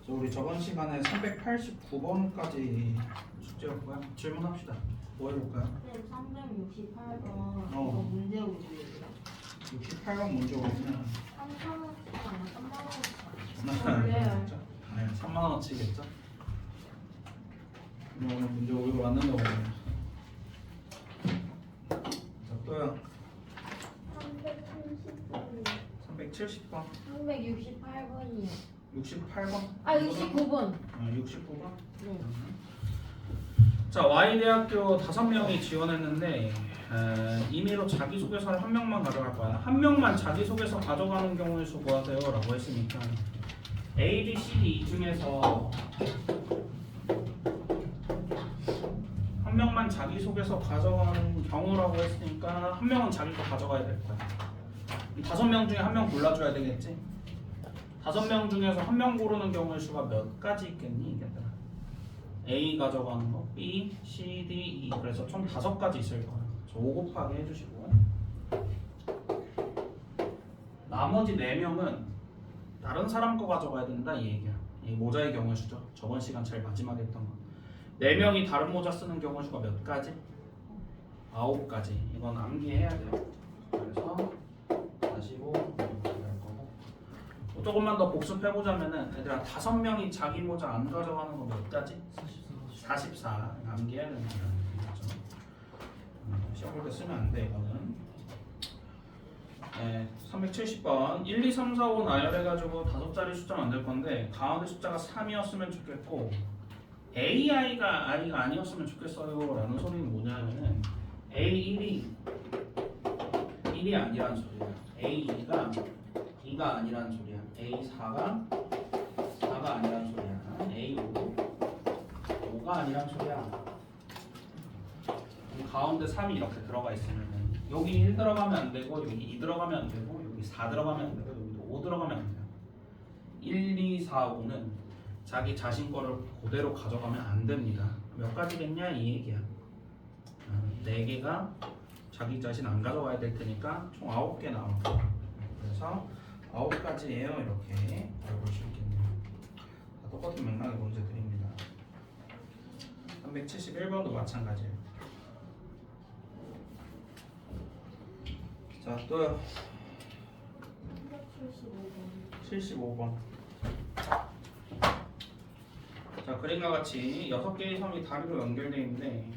그래서 우리 저번 시간에 389번까지 숙제였고요. 질문합시다. 뭐 해볼까요? 네, 368번 이거 문제 오류예요. 68번 문제 오면 3,000원씩 아니라 3만 원씩. 네, 3만 원어치겠죠? 오늘 문제 오류가 맞는 거거든요. 자, 또요. 370번이요. 370번, 368번이요. 68번. 아, 69번. 69번. 네. 자, Y대학교 5명이 지원했는데 임의로 자기소개서를 1명만 가져갈 거야. 1명만 자기소개서 가져가는 경우의 수 구하세요 라고 했으니까 A, B, C, D 이 중에서 1명만 자기소개서 가져가는 경우라고 했으니까 1명은 자기 거 가져가야 될 거야. 5명 중에 1명 골라줘야 되겠지? 5명 중에서 1명 고르는 경우의 수가 몇 가지 있겠니? 얘들아? A 가져가는 거, B, C, D, E 그래서 총 5가지 있을 거야. 5 곱하기 해주시고 나머지 4명은 다른 사람 거 가져가야 된다 이 얘기야. 이 모자의 경우의 수죠. 저번 시간 제일 마지막에 했던 거. 4명이 다른 모자 쓰는 경우의 수가 몇 가지? 9가지. 이건 암기해야 돼요. 그래서 45 할 거고 조금만 더 복습해보자면은 얘들아 5명이 자기 모자 안 가져가는 거 몇 가지? 44 암기해야 됩니다. 그렇죠? 시험 볼 때 쓰면 안 돼 이거는. 네, 370번 1, 2, 3, 4, 5 나열해가지고 5자리 숫자 만들 건데 가운데 숫자가 3이었으면 좋겠고 AI가 아니었으면 좋겠어요 라는 소리는 뭐냐면은 A1이 1이 아니란 소리야. A2가 2가 아니란 소리야. A4가 4가 아니란 소리야. A5 5가 아니란 소리야. 가운데 3이 이렇게 들어가 있으면 여기 1 들어가면 안 되고 여기 2 들어가면 안 되고 여기 4 들어가면 안 되고 여기도 5 들어가면 안 돼요. 1, 2, 4, 5는 자기 자신 거를 그대로 가져가면 안 됩니다. 몇 가지겠냐 이 얘기야. 4개가 자기 자신 안 가져가야 될 테니까 총 9개 나올 거야. 그래서 9가지예요 이렇게 알고 수 있겠네요. 똑같은 맥락의 문제 드립니다. 371번도 마찬가지예요. 자, 또요. 75번. 자, 그림과 같이 6개의 섬이 다리로 연결되어 있는데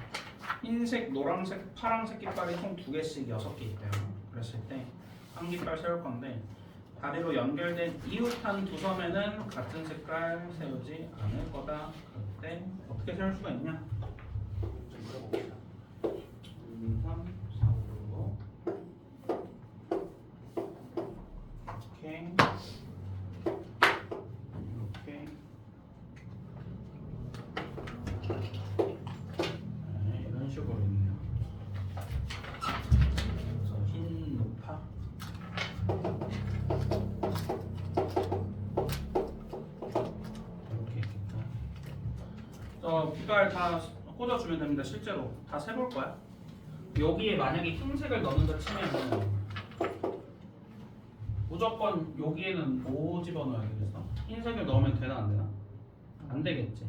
흰색, 노란색, 파란색 깃발이 총 2개씩 6개 있대요. 그랬을 때 한 깃발 세울 건데 다리로 연결된 이웃한 두 섬에는 같은 색깔 세우지 않을 거다. 그때 어떻게 세울 수가 있냐? 좀 물어봅시다. 1, 2, 3, 4, 5, 6 이렇게 네, 이런 식으로 있네요. 그래서 흰 노파 이렇게 있겠다. 깃발 다 꽂아주면 됩니다. 실제로 다 세볼 거야. 여기에 만약에 흰색을 넣는다 치면은 무조건 여기에는 뭐 집어넣어야 되겠어? 흰색을 넣으면 되나 안 되나? 안 되겠지.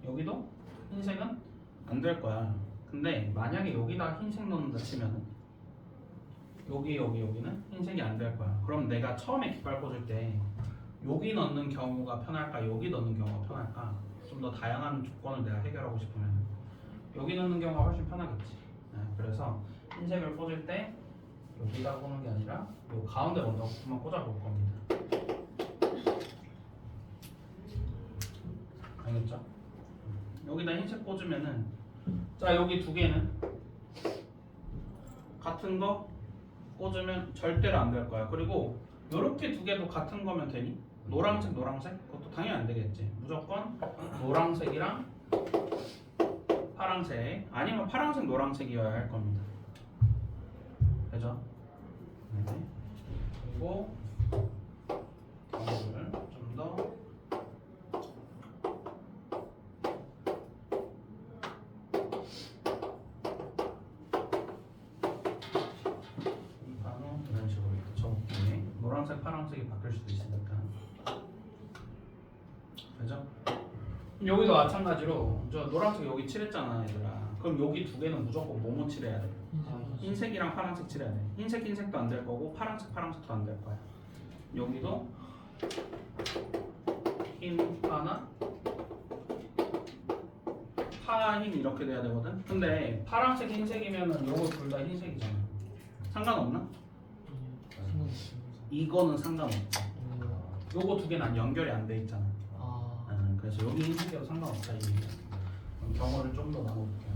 여기도 흰색은 안 될 거야. 근데 만약에 여기다 흰색 넣는다 치면은 여기는 흰색이 안 될 거야. 그럼 내가 처음에 깃발 꽂을 때 여기 넣는 경우가 편할까? 여기 넣는 경우가 편할까? 좀 더 다양한 조건을 내가 해결하고 싶으면 여기 넣는 경우가 훨씬 편하겠지. 네, 그래서 흰색을 꽂을 때 여기다 꽂는 게 아니라 요 가운데 먼저 한번 꽂아볼 겁니다. 알겠죠? 여기다 흰색 꽂으면은 자 여기 2개는 같은 거 꽂으면 절대로 안 될 거야. 그리고 이렇게 2개도 같은 거면 되니? 노란색 그것도 당연히 안 되겠지. 무조건 노란색이랑 파란색 아니면 파란색 노란색이어야 할 겁니다. 되죠? 네. 그리고 이거를 좀 더 이런 식으로 이렇게 적을게. 노란색, 파란색이 바뀔 수도 있으니까. 그죠? 여기도 마찬가지로 저 노란색 여기 칠했잖아 얘들아. 그럼 여기 두 개는 무조건 뭐뭐 칠해야 돼? 흰색이랑 파란색 칠해야 돼. 흰색도 안 될 거고 파란색도 안 될 거야. 여기도 흰 파나 파흰 이렇게 돼야 되거든. 근데 파란색 흰색이면은 요거 둘 다 흰색이잖아. 상관없나? 이거는 상관없어. 요거 두 개는 연결이 안 돼 있잖아. 그래서 여기 흰색이어도 상관없다 이 얘기야. 그럼 경우를 좀 더 나눠볼게요.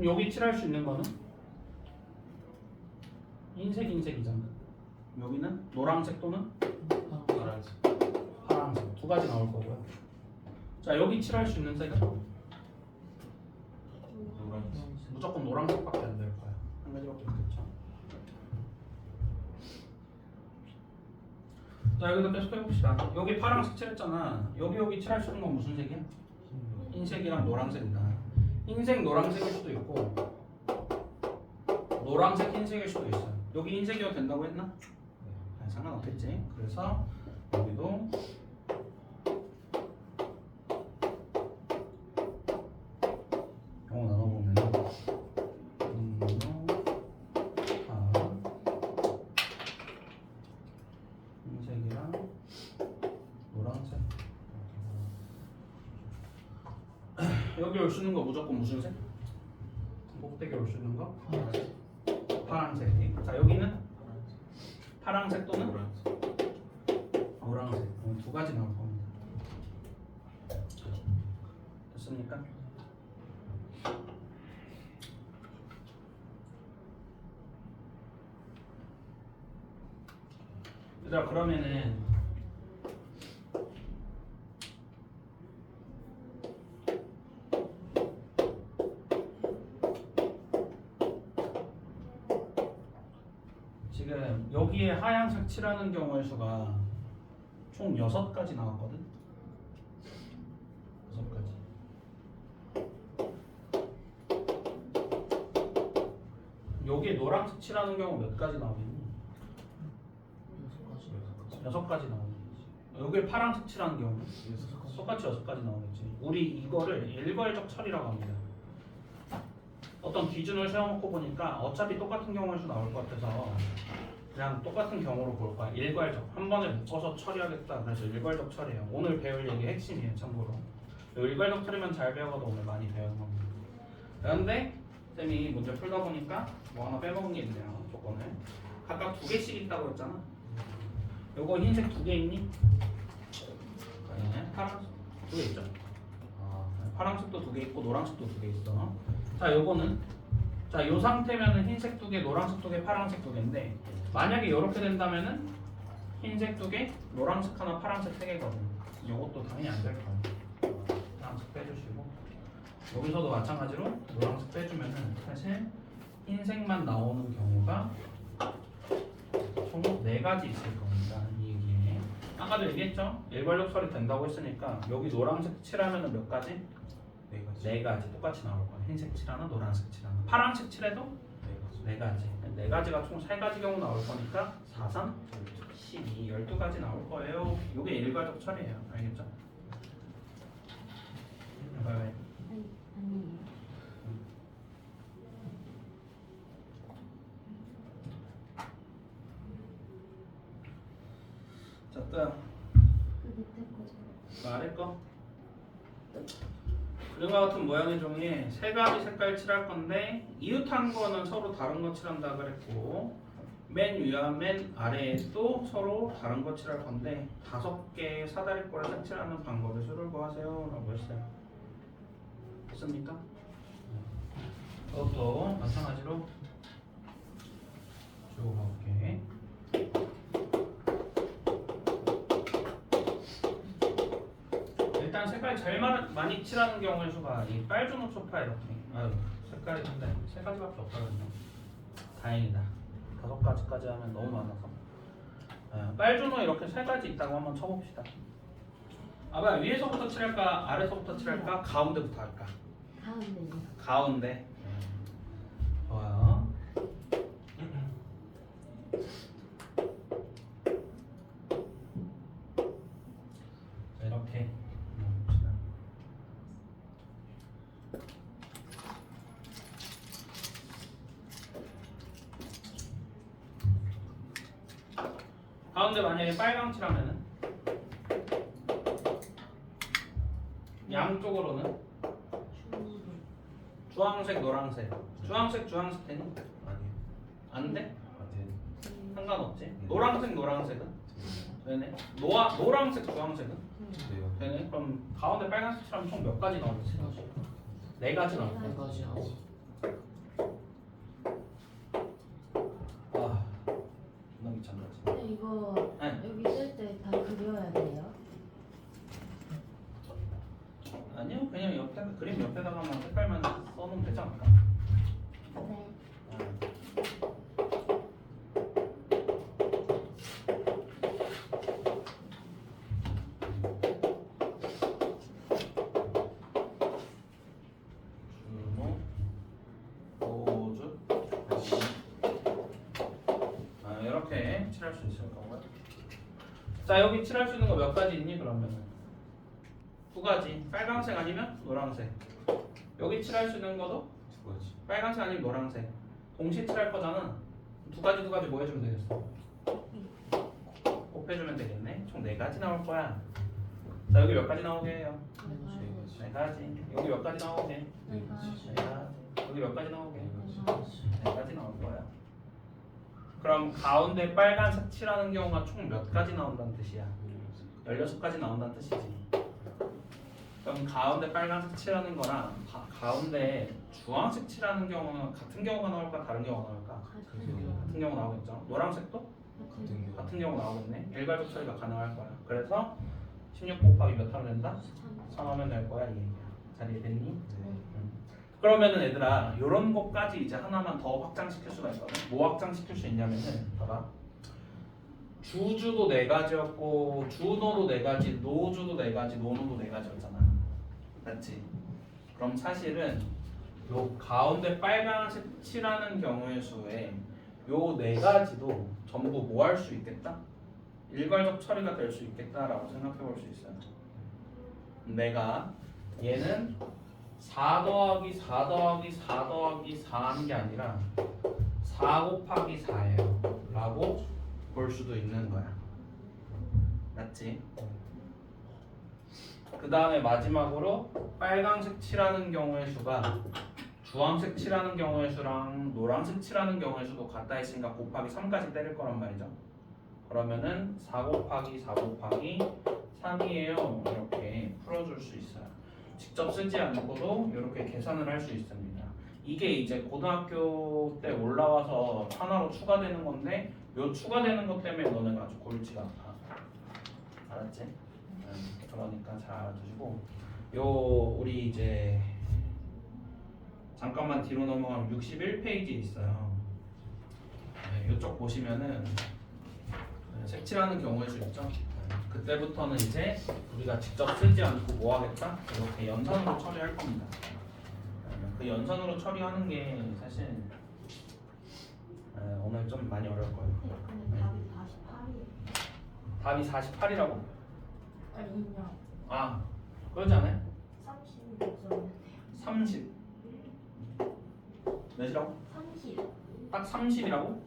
여기 칠할 수 있는 거는 흰색이잖아. 여기는 노란색 또는 파란색 두 가지 나올 거고요. 자 여기 칠할 수 있는 색은 무조건 노란색밖에 안 될 거야. 한 가지밖에 없겠죠. 자 여기도 계속 해봅시다. 여기 파란색 칠했잖아. 여기 칠할 수 있는 건 무슨 색이야? 흰색이랑 노란색이다. 흰색 노란색일 수도 있고 노란색 흰색일 수도 있어요. 여기 흰색이어도 된다고 했나? 네, 상관없겠지. 그래서 여기도 영어 나눠보면 흰색이랑 노란색 여기 올 수 있는 거 무조건 무슨 색? 꼭대기 올 수 있는 거? 파란색. 자 여기는 파란색 또는 노란색. 두 가지 나올 겁니다. 됐습니까? 얘들아 그러면은 지금 여기에 하얀색 칠하는 경우의 수가 총 6가지 나왔거든? 6가지. 여기에 노란색 칠하는 경우 몇 가지 나오겠니? 6가지 나오겠지. 여기에 파란색 칠하는 경우는 똑같이 6가지 나오겠지. 우리 이거를 일괄적 처리라고 합니다. 어떤 기준을 세워놓고 보니까 어차피 똑같은 경우의 수 나올 것 같아서 그냥 똑같은 경우로 볼 거야. 일괄적. 한 번에 묶어서 처리하겠다. 그래서 일괄적 처리예요. 오늘 배울 얘기 핵심이에요. 참고로. 일괄적 처리만 잘 배워도 오늘 많이 배우는 겁니다. 그런데 쌤이 문제 풀다 보니까 뭐 하나 빼먹은 게 있네요. 조건을. 각각 2개씩 있다고 했잖아. 요거 흰색 2개 있니? 네. 파란색 2개 있죠. 파란색도 2개 있고 노란색도 2개 있어. 자 요거는 자 요 상태면은 흰색 2개, 노란색 2개, 파란색 2개인데 만약에 이렇게 된다면은 흰색 2개, 노란색 하나, 파란색 3개거든. 요것도 당연히 안 될 거야. 파란색 빼주시고 여기서도 마찬가지로 노란색 빼주면은 사실 흰색만 나오는 경우가 총 4가지 있을 겁니다. 이 얘기에 아까도 얘기했죠? 일괄적 처리 된다고 했으니까 여기 노란색 칠하면은 몇 가지? 4가지 똑같이 나올 거야. 흰색 칠하나 노란색 칠하나 파란색 칠해도 4가지. 4가지가 총 3가지 경우 나올 거니까 4, 3, 12, 12가지 나올 거예요. 이게 일괄적 처리예요. 알겠죠? 아니에요. 자, 또 그 밑에 거죠. 아래 거. 그림과 같은 모양의 종이에 3가지 색깔 칠할 건데 이웃한 거는 서로 다른 거 칠한다 그랬고 맨 위와 맨 아래에 또 서로 다른 거 칠할 건데 5개의 사다리꼴을 색칠하는 방법의 수를 구하세요 라고 했어요. 됐습니까? 그것도 마찬가지로 쭉 가볼게. 일단 색깔 제일 많이 칠하는 경우의 수가 이 빨주노 초파 이렇게 색깔이 근데 3가지밖에 없다 그랬네. 다행이다. 5가지까지 하면 너무 많아서. 빨주노 이렇게 3가지 있다고 한번 쳐봅시다. 아빠 위에서부터 칠할까 아래서부터 칠할까 가운데부터 할까? 가운데요. 가운데. 좋아요. 자, 이렇게 봅시다. 가운데 만약에 빨강 칠하면은 양쪽으로는 주황색, 노란색. 주황색 되니? 아니요. 안 돼? 안 상관없지. 노란색, 노란색은 되네. 노란색, 주황색은 돼요. 되네. 그럼 가운데 빨간색 칠하면 총 몇 가지 나오겠지? 4가지 나올 거야. 아, 너무 귀찮다. 근데 이거 네. 여기 쓸 때 다 그려야 돼요? 아니요, 그냥 옆에 그림 옆에다가만 색깔만 써놓으면 되지 않을까? 네. 준호, 오주, 이렇게 칠할 수 있을 거고요. 자, 여기 칠할 수 있는 거 몇 가지 있니? 그러면은 2가지. 빨강색 아니면 노란색. 여기 칠할 수 있는 거도 두 가지. 빨강색 아니면 노란색. 동시에 칠할 거잖아. 2가지 뭐 해주면 되겠어? 곱해주면 되겠네. 총 4가지 나올 거야. 자, 여기 몇 가지 나오게 해요? 4가지. 여기 몇 가지 나오게? 4가지. 여기 몇 가지 나오게? 4가지 나올 거야. 그럼 가운데 빨간색 칠하는 경우가 총 몇 가지 나온다는 뜻이야? 16가지 나온다는 뜻이지. 그럼 가운데 빨간색 칠하는 거랑 가운데 주황색 칠하는 경우는 같은 경우가 나올까 다른 경우가 나올까? 같은 경우 나오겠죠. 노란색도 같은 경우 나오겠네. 일괄적 처리가 가능할 거야. 그래서 16 곱하기 몇 하면 된다? 3 하면 될 거야. 이 얘기야. 잘 이해됐니? 그러면은 얘들아 요런 것까지 이제 하나만 더 확장시킬 수가 있거든. 뭐 확장시킬 수 있냐면은 봐봐. 주주도 4가지였고 주노도 4가지, 노주도 4가지, 노노도 4가지였잖아. 맞지? 그럼 사실은 요 가운데 빨간색 칠하는 경우의 수에 요 4가지도 전부 뭐 할 수 있겠다? 일괄적 처리가 될 수 있겠다라고 생각해 볼 수 있어요. 내가 얘는 4 더하기 4 더하기 4 더하기 4 하는 게 아니라 4 곱하기 4예요 라고 볼 수도 있는 거야. 맞지? 그 다음에 마지막으로 빨강색 칠하는 경우의 수가 주황색 칠하는 경우의 수랑 노란색 칠하는 경우의 수도 같다 했으니까 곱하기 3까지 때릴 거란 말이죠. 그러면은 4 곱하기 4 곱하기 3이에요. 이렇게 풀어줄 수 있어요. 직접 쓰지 않고도 이렇게 계산을 할 수 있습니다. 이게 이제 고등학교 때 올라와서 하나로 추가되는 건데 요 추가되는 것 때문에 너네가 아주 골치가 아파. 알았지? 그러니까 잘 알아두시고 요 우리 이제 잠깐만 뒤로 넘어가면 61페이지 있어요. 이쪽 보시면은 색칠하는 경우의 수 있죠? 그때부터는 이제 우리가 직접 쓰지 않고 뭐 하겠다? 이렇게 연산으로 처리할 겁니다. 그 연산으로 처리하는 게 사실 오늘 좀 많이 어려울 거예요. 근데 답이 48이에요. 답이 48이라고? 아니요. 아, 그러지 않아요? 30이 없었는데요. 30. 몇이라고? 30. 딱 30이라고?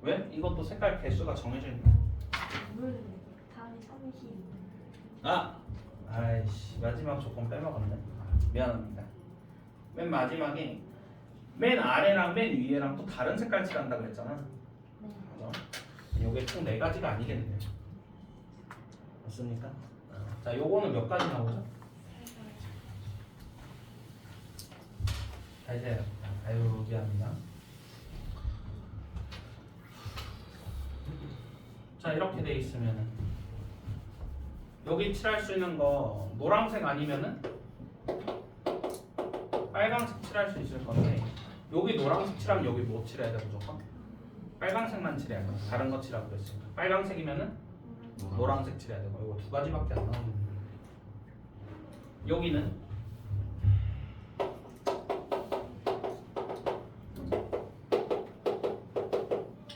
왜? 이것도 색깔 개수가 정해져 있네. 모르겠는데 답이 30. 아이씨 마지막 조건 빼먹었네. 미안합니다. 맨 마지막에 맨 아래랑 맨 위에랑 또 다른 색깔 칠한다 그랬잖아. 네. 그죠? 요게 총 4가지가 아니겠네요. 맞습니까? 자, 요거는 몇 가지 나오죠? 자, 이제 아유 미안합니다. 자, 이렇게 돼 있으면은 여기 칠할 수 있는 거 노란색 아니면은 빨강색 칠할 수 있을 건데 여기 노란색 칠하면 여기 뭐 칠해야 돼 무조건? 빨강색만 칠해야 돼. 다른 거 칠하고 그랬으니까. 빨강색이면은 노란색 칠해야 되고 이거 두 가지밖에 안 나오는 거야. 여기는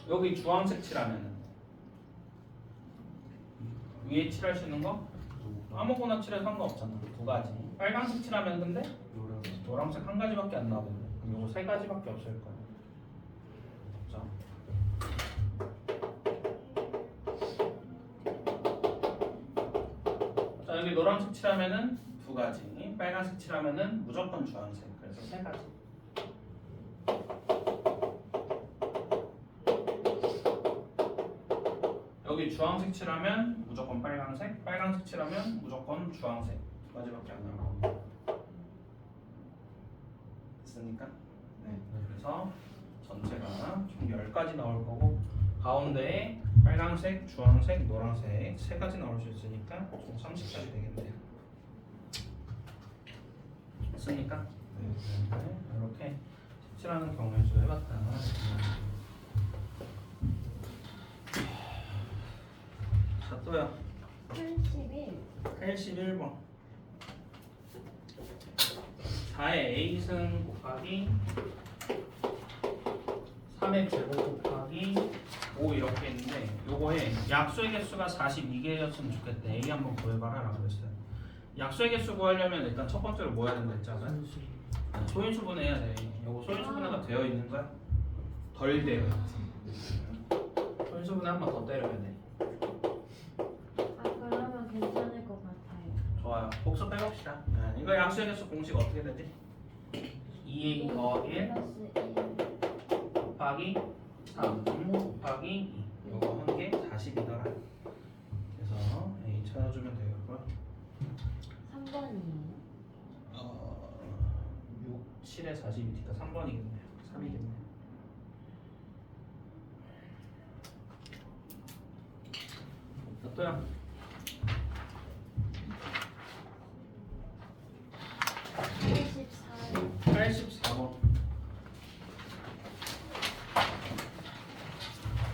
여기 주황색 칠하면은 위에 칠할 수 있는 거 아무거나 칠해 상관없잖아. 두 가지. 빨강색 칠하면 근데 노란색 한 가지밖에 안 나오는데 그럼 요거 세 가지밖에 없을 거야. 자. 자 여기 노란색 칠하면은 두 가지, 빨간색 칠하면은 무조건 주황색. 그래서 세 가지. 여기 주황색 칠하면 무조건 빨간색, 빨간색 칠하면 무조건 주황색. 두 가지밖에 안 나올 겁니다. 됐습니까? 네. 그래서 전체가 총 10가지 나올 거고 가운데에 빨간색, 주황색, 노란색 세 가지 나올 수 있으니까 총 30가지 되겠네요. 됐습니까? 네. 이렇게 칠하는 경우의 수 해봤다. 자 또요. 81 81번 4의 a승 곱하기 3의 제곱 곱하기 5 이렇게 있는데 요거에 약수의 개수가 42개였으면 좋겠대. A 한번 구해봐라 라고 그랬어요. 약수의 개수 구하려면 일단 첫 번째로 뭐 해야 된다 했잖아요? 소인수분 해야 돼. 요거 소인수분해가 되어 있는 거야? 덜 되어 있지. 소인수분해 한 번 더 때려야 돼. 그러면 괜찮을 것 같아요. 좋아요. 복수 빼봅시다. 네, 이거 약수의 개수 공식 어떻게 되지? 2a 더하기 1 플러스 1 곱하기 3 곱하기 2 요거 한 게 42더라. 그래서 a 찾아주면 되겠고요. 3번이에요. 6, 7에 42니까 3번이겠네요. 3이겠네요. 또요. 84번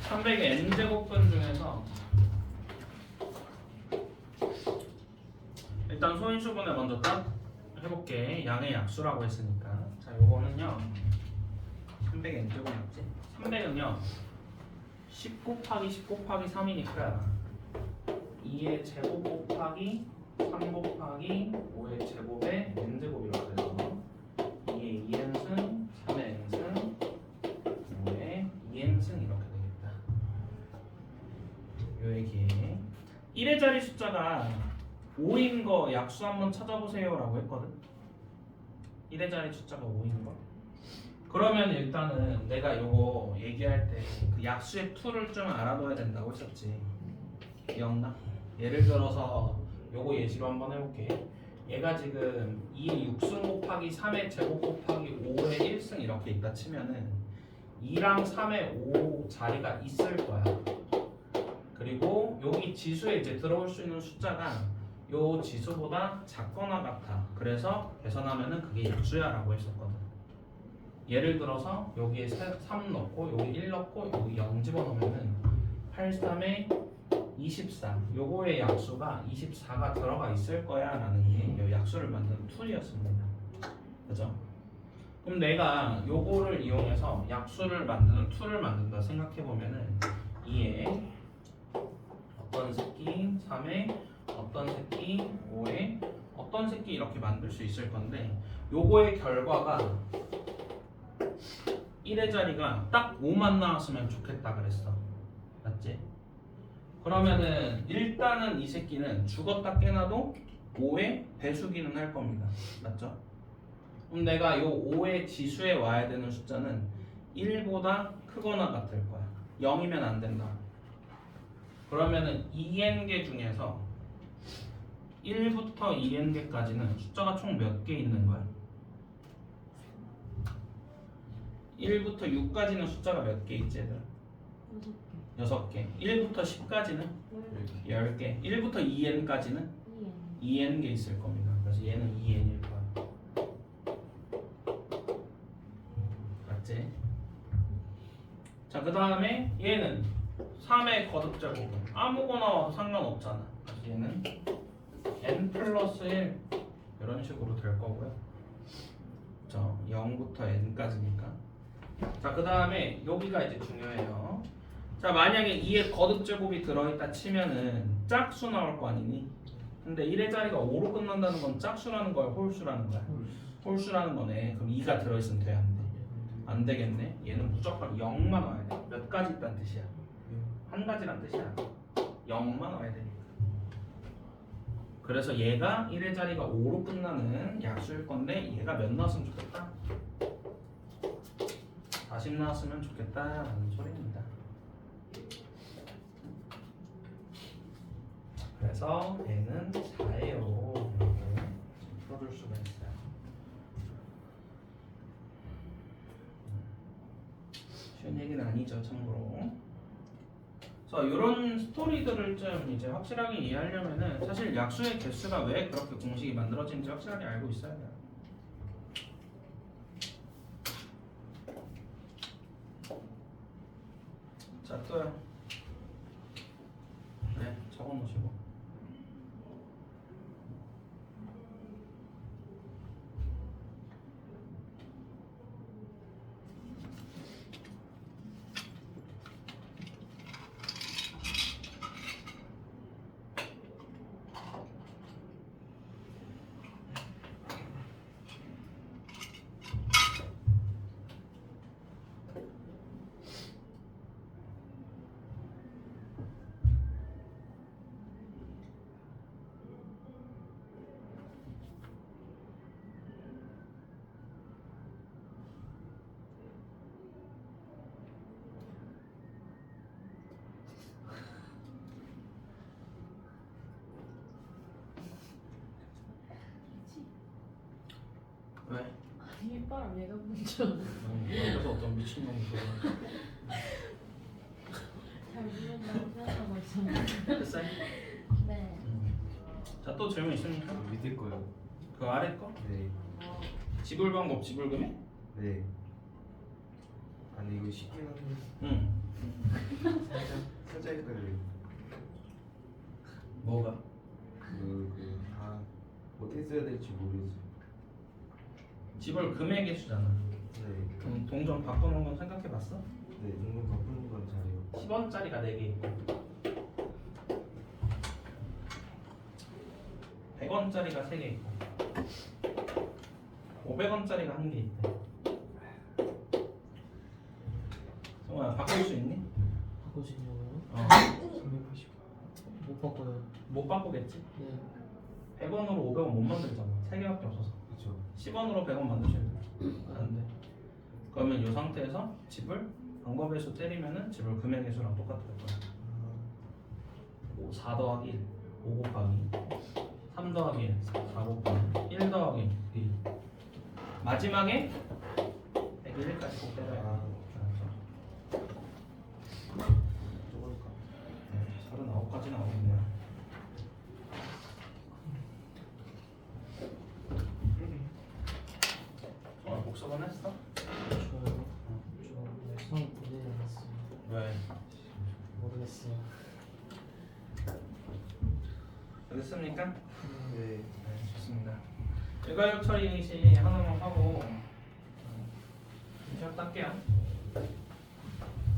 300의 n제곱근 중에서 일단 소인수분해 먼저 딱 해볼게. 양의 약수라고 했으니까 자 요거는요 300의 n제곱 맞지? 300은요 10 곱하기 10 곱하기 3이니까 2의 제곱 곱하기 3 곱하기 5의 제곱에 n제곱 이렇게 돼서 2의 2n승 3의 n승 5의 2n승 이렇게 되겠다. 요 얘기에 1의 자리 숫자가 5인 거 약수 한번 찾아보세요 라고 했거든. 1의 자리 숫자가 5인 거 그러면 일단은 내가 요거 얘기할 때 그 약수의 툴을 좀 알아둬야 된다고 했었지. 기억나? 예를 들어서 요거 예시로 한번 해볼게. 얘가 지금 2의 6승 곱하기 3의 제곱 곱하기 5의 1승 이렇게 있다 치면은 2랑 3의 5 자리가 있을 거야. 그리고 여기 지수에 이제 들어올 수 있는 숫자가 요 지수보다 작거나 같아. 그래서 계산하면은 그게 약수야 라고 했었거든. 예를 들어서 여기에 3 넣고 여기 1 넣고 여기 0 집어넣으면은 8, 3에 23 요거의 약수가 24가 들어가 있을 거야 라는 게 요 약수를 만드는 툴이었습니다. 그죠? 그럼 내가 요거를 이용해서 약수를 만드는 툴을 만든다 생각해보면은 2에 어떤 새끼 3에 어떤 새끼 5에 어떤 새끼 이렇게 만들 수 있을 건데 요거의 결과가 1의 자리가 딱 5만 나왔으면 좋겠다 그랬어. 맞지? 그러면은 일단은 이 새끼는 죽었다 깨나도 5의 배수기는 할 겁니다. 맞죠? 그럼 내가 요 5의 지수에 와야 되는 숫자는 1보다 크거나 같을 거야. 0이면 안 된다. 그러면은 2n개 중에서 1부터 2n개까지는 숫자가 총 몇 개 있는 거야? 1부터 6까지는 숫자가 몇 개 있지 얘들아? 6개. 1부터 10까지는 10개. 1부터 2n까지는 2n개 있을 겁니다. 그래서 얘는 2n일 거야. 맞지? 자, 그 다음에 얘는 3의 거듭제곱 아무거나 와도 상관없잖아. 그래서 얘는 n 플러스 1 이런 식으로 될 거고요. 자, 0부터 n까지니까. 자, 그 다음에 여기가 이제 중요해요. 자, 만약에 2의 거듭제곱이 들어있다 치면은 짝수 나올 거 아니니? 근데 1의 자리가 5로 끝난다는 건 짝수라는 거야, 홀수라는 거야? 홀수라는 거네. 그럼 2가 들어있으면 돼, 안 돼? 안 되겠네. 얘는 무조건 0만 와야 돼. 몇 가지 있다는 뜻이야? 한 가지란 뜻이야. 0만 와야 되니까. 그래서 얘가 1의 자리가 5로 끝나는 약수일 건데 얘가 몇 나왔으면 좋겠다? 40 나왔으면 좋겠다라는 소리입니다. 그래서 얘는 4예요. 이렇게 풀어줄 수가 있어요. 쉬운 얘기는 아니죠, 참고로. 그래서 이런 스토리들을 좀 이제 확실하게 이해하려면은 사실 약수의 개수가 왜 그렇게 공식이 만들어지는지 확실하게 알고 있어야 돼요. 자, 또요. 네, 적어놓으시고. 왜? 이빨 얘가 먼저 옆에서 어떤 미친놈이 그러는 잘 부른다고 생각하고 있었는데. 됐어요? 네. 자, 또 질문 있습니까? 밑에 거요. 그 아래 거? 네. 지불 방법, 지불 금액? 네. 아니 이거 쉽긴 한데 응. 살짝 헷갈려요. 뭐가? 그다 어떻게 써야 될지 모르겠어요. 지불 금액의 수잖아. 네. 그럼 동전 바꾸는 건 생각해봤어? 네. 눈물 바꾸는 건 잘해요. 10원짜리가 4개 있고 100원짜리가 3개 있고 500원짜리가 1개 있대. 성호야, 바꿀 수 있니? 바꾸시냐고요? 어. 380. 못 바꿔요. 못 바꾸겠지? 네. 100원으로 500원 못 만들잖아. 3개밖에 없어서. 그렇죠. 10원으로 100원 만드셔야 돼. 안 돼. 그러면 이 상태에서 지불 방법의 수 때리면은 지불 금액의 수랑 똑같을 거야. 4 더하기 1, 5 곱하기 3 더하기 1, 4 곱하기 1 더하기 2. 마지막에 101까지 꼭 때려야 돼. 쪼그릴까? 39까지 나오겠네요. 복습은 했어? 저요. 저 수능 보지 않았어요. 왜? 모르겠어요. 됐습니까? 네. 네, 좋습니다. 일괄적 처리 시 하나만 하고 시작 할게요.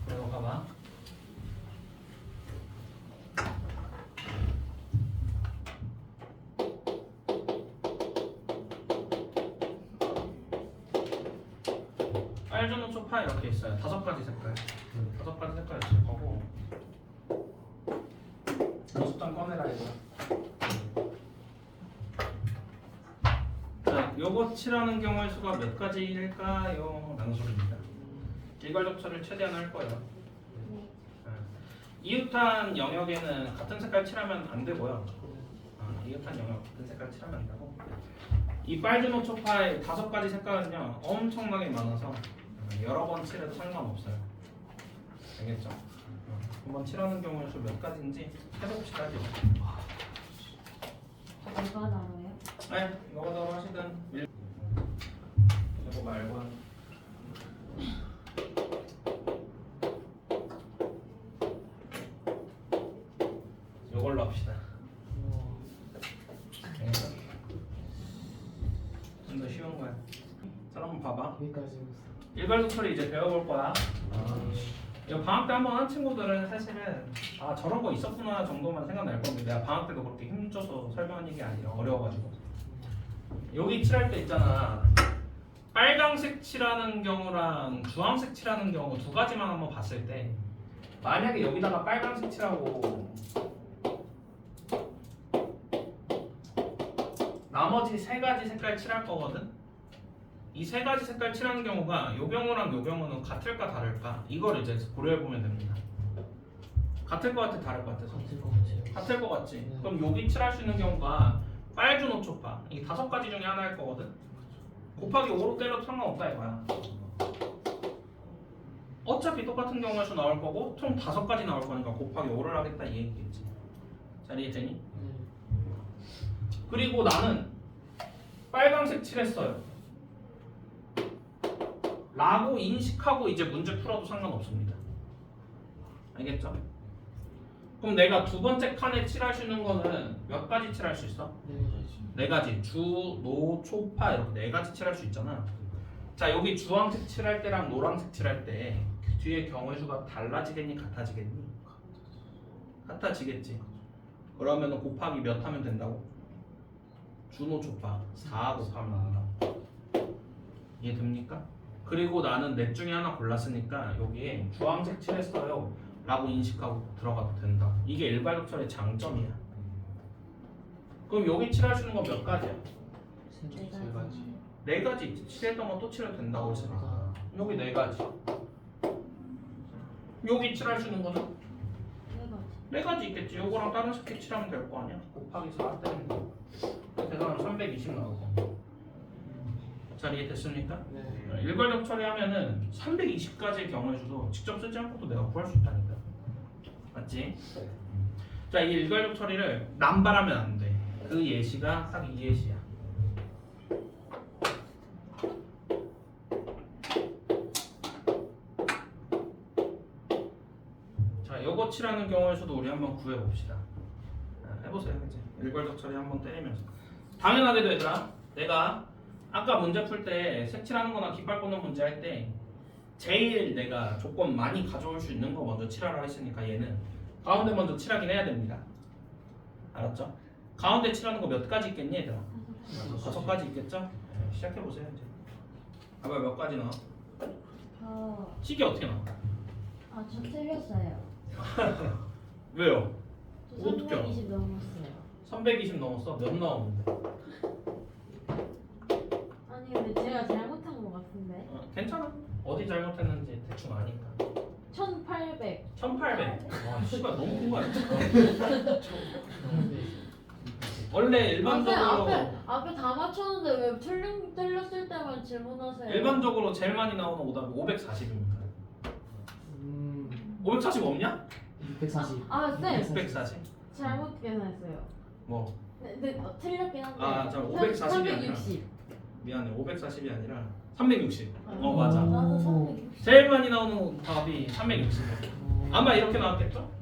그리고 가봐. 빨주노초 파 이렇게 있어요. 5가지 색깔. 5가지 색깔 있을 거고. 연습장 꺼내라 이거. 자, 요거 칠하는 경우의 수가 몇 가지일까요? 라는 소리입니다. 일괄적처를 최대한 할 거예요. 네. 이웃한 영역에는 같은 색깔 칠하면 안 되고요. 이웃한 영역 같은 색깔 칠하면 안 되고. 이 빨주노초파의 5가지 색깔은요 엄청나게 많아서 여러 번 칠해도 상관없어요. 알겠죠? 한번 칠하는 경우의 수 몇 가지인지 해봅시다. 뭐가 나눠요? 네, 이거가 더 하시든 이거 말고 이걸로 합시다. 좀 더 쉬운 거야. 자, 한번 봐봐. 여기까지 일괄적 처리 이제 배워볼 거야. 이거 방학 때 한번 한 친구들은 사실은 아 저런 거 있었구나 정도만 생각날 건데 내가 방학 때도 그렇게 힘줘서 설명한 게 아니라 어려워가지고 여기 칠할 때 있잖아. 빨강색 칠하는 경우랑 주황색 칠하는 경우 두 가지만 한번 봤을 때 만약에 여기다가 빨강색 칠하고 나머지 세 가지 색깔 칠할 거거든. 이 세 가지 색깔 칠하는 경우가 요 경우랑 요 경우는 같을까 다를까? 이걸 이제 고려해 보면 됩니다. 같을 것 같아, 다를 것 같아서? 같을 것 같아요. 같을 것 같지. 네. 그럼 여기 칠할 수 있는 경우가 빨주노초파 이게 5가지 중에 하나일 거거든. 곱하기 5로 때려도 상관없다 이거야. 어차피 똑같은 경우의 수 나올 거고 총 5가지 나올 거니까 곱하기 5를 하겠다 이 얘기겠지. 잘 이해되니? 네. 그리고 나는 빨강색 칠했어요 라고 인식하고 이제 문제 풀어도 상관없습니다. 알겠죠? 그럼 내가 두 번째 칸에 칠할 수 있는 거는 몇 가지 칠할 수 있어? 네 가지. 주, 노, 초, 파 이렇게 네 가지 칠할 수 있잖아. 자 여기 주황색 칠할 때랑 노란색 칠할 때 뒤에 경우의 수가 달라지겠니 같아지겠니? 같아지겠지. 그러면 곱하기 몇 하면 된다고? 주노 초파 4 곱하면 된다고. 이해됩니까? 그리고 나는 넷 중에 하나 골랐으니까 여기에 주황색 칠했어요 라고 인식하고 들어가도 된다. 이게 일괄적 처리의 장점이야. 그럼 여기 칠할 수 있는 건 몇 가지야? 네 가지. 네 가지 있지. 칠했던 건 또 칠해도 된다고 했으니까 여기 네 가지. 여기 칠할 수 있는 거는? 네 가지. 네 가지 있겠지. 요거랑 다른 색깔 칠하면 될 거 아니야. 곱하기 4 때리는 거. 대상은 320 나오고. 잘 이해됐습니까? 네. 일괄적 처리하면은 320가지의 경우의 수도 직접 쓰지 않고도 내가 구할 수 있다니까. 맞지? 자, 이 일괄적 처리를 남발하면 안 돼. 그 예시가 딱 이 예시야. 자, 요거 칠하는 경우의 수도 우리 한번 구해 봅시다. 해보세요, 이제 일괄적 처리 한번 때리면서. 당연하게도 얘들아, 내가 아까 문제 풀 때 색칠하는 거나 깃발 꽂는 문제 할 때 제일 내가 조건 많이 가져올 수 있는 거 먼저 칠하라 했으니까 얘는 가운데 먼저 칠하긴 해야 됩니다. 알았죠? 가운데 칠하는 거 몇 가지 있겠니 얘들아? 5가지 있겠죠? 시작해 보세요 이제. 봐봐 몇 가지 나와? 식이 어떻게 나와? 저 틀렸어요. 왜요? 저 어떡해? 320 넘었어요. 320 넘었어? 몇 나오는데? 아니 근데 제가 잘못한 것 같은데. 괜찮아. 어디 잘못했는지 대충 아니까. 1800. 1800. 와 씨발 너무 큰 거 아니야? 원래 일반적으로 앞에 다 맞췄는데 왜 틀렸을 때만 질문하세요? 일반적으로 제일 많이 나오는 오답이 540입니다. 540 없냐? 640. 네. 640. 잘못 계산했어요. 뭐 네, 틀렸긴 한데. 아, 저 540이 아니라. 360. 미안해. 540이 아니라 360. 맞아. 나도 360. 제일 많이 나오는 답이 360이야. 아마 이렇게 나왔겠죠?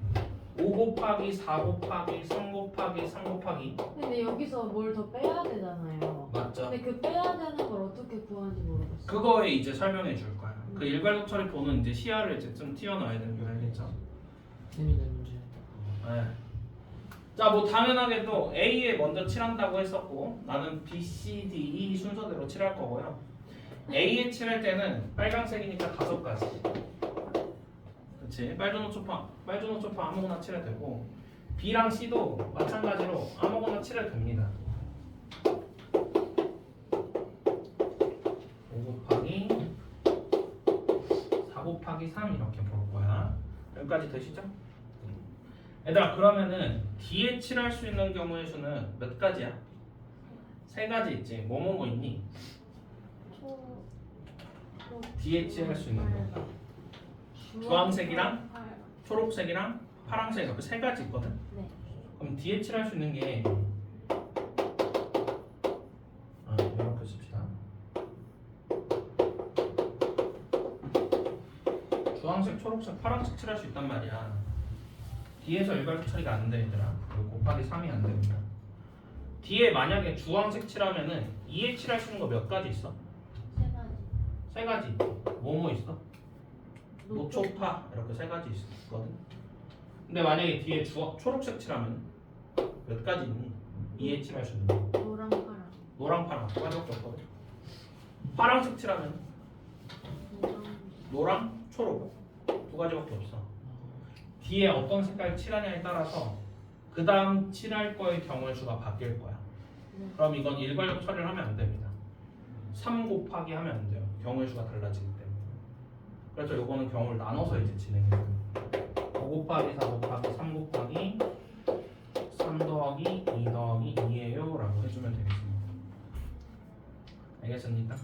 5 곱하기 4 곱하기 3 곱하기 3 곱하기. 근데 여기서 뭘 더 빼야 되잖아요. 맞죠? 근데 그 빼야 되는 걸 어떻게 구하는지 모르겠어. 그거에 이제 설명해 줄 거야. 그 일괄적 처리 보는 이제 시야를 이제 좀 띄워놔야 되는 게 알겠죠? 재미있는 문제. 네. 자, 뭐 당연하게도 A에 먼저 칠한다고 했었고 나는 B, C, D, E 순서대로 칠할 거고요. A에 칠할 때는 빨간색이니까 5가지. 그렇지? 빨주노초파 아무거나 칠해도 되고 B랑 C도 마찬가지로 아무거나 칠해도 됩니다. 5 곱하기 4 곱하기 3 이렇게 볼 거야. 여기까지 되시죠? 얘들아 그러면은 D에 칠할 수 있는 경우의 수는 몇 가지야? 3가지 있지. 뭐 있니? D에 칠할 수 있는 거 주황색이랑 초록색이랑 파란색 이렇게 3가지 있거든? 네. 그럼 D에 칠할 수 있는 게 이렇게 씁시다. 주황색, 초록색, 파란색 칠할 수 있단 말이야. D에서 일괄적 처리가 안 돼, 얘들아. 이거 곱하기 3이 안 됩니다. D에 만약에 주황색 칠하면은 2에 칠할 수 있는 거 몇 가지 있어? 세 가지. 세 가지. 뭐뭐 있어? 노초파 이렇게 세 가지 있거든. 근데 만약에 뒤에 초록색 칠하면 몇 가지 있니? 2에 칠할 수 있는 거. 노랑 파랑. 노랑 파랑 두 가지밖에 없거든. 파랑색 칠하면 노랑 초록 두 가지밖에 없어. 뒤에 어떤 색깔 칠하냐에 따라서 그 다음 칠할 거의 경우의 수가 바뀔 거야. 네. 그럼 이건 일괄적 처리를 하면 안 됩니다. 3 곱하기 하면 안 돼요. 경우의 수가 달라지기 때문에. 그래서 요거는 경우를 나눠서 이제 진행해요. 5 곱하기 4 곱하기 3 곱하기 3 더하기 2 더하기 2예요 라고 해주면 되겠습니다. 알겠습니까?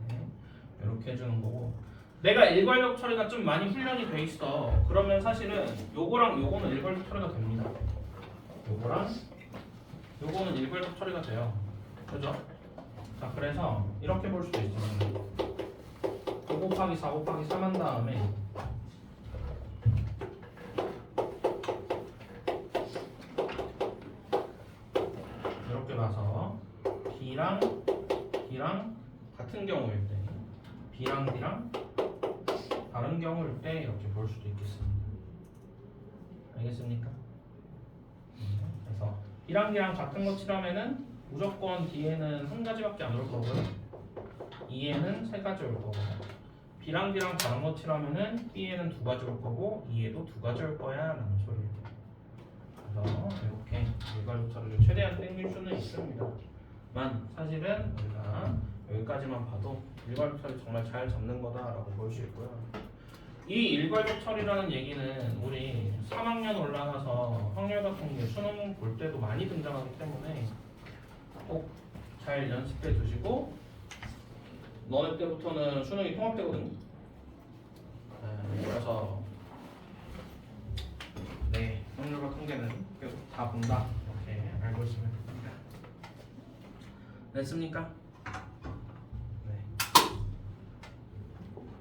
네. 이렇게 해주는 거고, 내가 일괄적 처리가 좀 많이 훈련이 돼 있어. 그러면 사실은 요거랑 요거는 일괄적 처리가 됩니다. 요거랑 요거는 일괄적 처리가 돼요. 그죠? 자, 그래서 이렇게 볼 수도 있어요. 5 곱하기 4 곱하기 3 한 다음에 이렇게 봐서 B랑 같은 경우일 때 B랑 D랑 다른 경우일 때 이렇게 볼 수도 있겠습니다. 알겠습니까? 그래서 B랑 D랑 같은 거 칠하면은 무조건 D에는 한 가지밖에 안 올 거고요. E에는 세 가지 올 거고, B랑 D랑 다른 거 칠하면은 B에는 두 가지 올 거고 E에도 두 가지 올 거야 라는 소리예요. 그래서 이렇게 일괄적 처리를 최대한 땡길 수는 있습니다. 만 사실은 우리가 여기까지만 봐도 일괄적 처리 정말 잘 잡는 거다라고 볼 수 있고요. 이 일괄적 처리라는 얘기는 우리 3학년 올라가서 확률 같은 게 수능 볼 때도 많이 등장하기 때문에 꼭 잘 연습해 두시고, 너네 때부터는 수능이 통합되거든요. 그래서 네, 확률과 통계는 계속 다 본다 이렇게 알고 있으면 됩니다. 됐습니까? 네.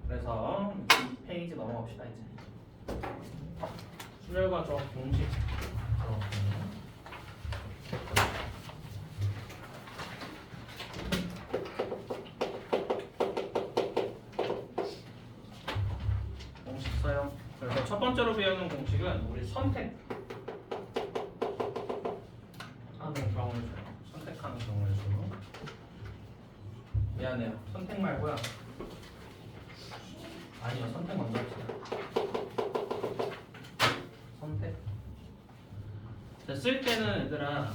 그래서 이 페이지 넘어갑시다 이제. 수열과 조합 공식 들어갈게요. 공식 써요. 그래서 첫 번째로 배우는 공식은 우리 선택하는 경우의 수요. 선택하는 경우의 수. 미안해요. 선택 말고요. 아니요, 선택 먼저 합시다. 선택. 자, 쓸 때는 얘들아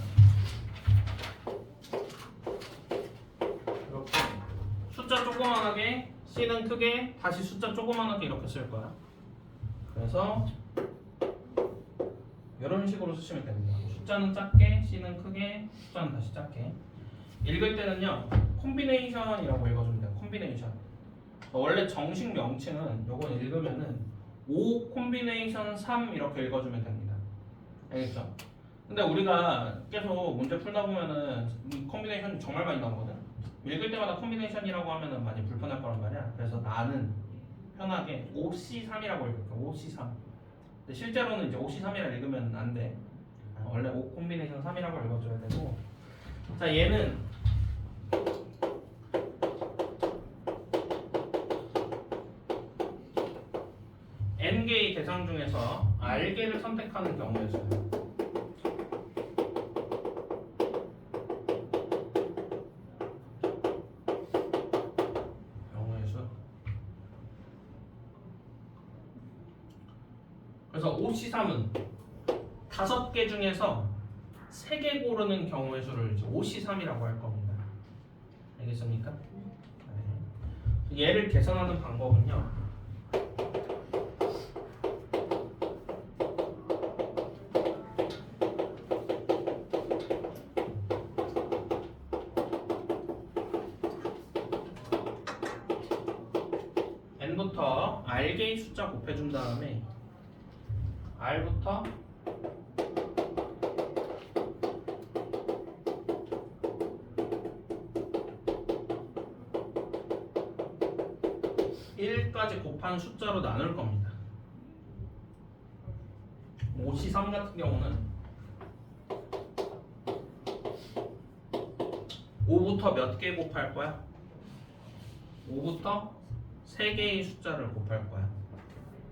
이렇게 숫자 조그만하게, C는 크게, 다시 숫자 조그만하게 이렇게 쓸 거야. 그래서 이런 식으로 쓰시면 됩니다. 숫자는 작게, C는 크게, 숫자는 다시 작게. 읽을 때는요, 콤비네이션이라고 읽어주면 돼요. 콤비네이션. 원래 정식 명칭은 요건 읽으면은 5 콤비네이션 3 이렇게 읽어주면 됩니다. 알겠죠? 근데 우리가 계속 문제 풀다 보면은 이 콤비네이션이 정말 많이 나오거든. 읽을 때마다 콤비네이션이라고 하면은 많이 불편할 거란 말이야. 그래서 나는 편하게 5C3이라고 읽을게. 5C3. 근데 실제로는 이제 5C3이라 읽으면 안 돼. 원래 5 콤비네이션 3이라고 읽어줘야 되고. 자, 얘는 N개의 대상 중에서 R개를 선택하는 경우의 수예요. 경우의 수. 그래서 5C3은 5개 중에서 3개 고르는 경우의 수를 이제 5C3이라고 할 겁니다. 알겠습니까? 네. 얘를 계산하는 방법은요. N부터 R개의 숫자 곱해준 다음에 R부터 까지 곱한 숫자로 나눌 겁니다. 5C3 같은 경우는 5부터 몇 개 곱할 거야? 5부터 3개의 숫자를 곱할 거야.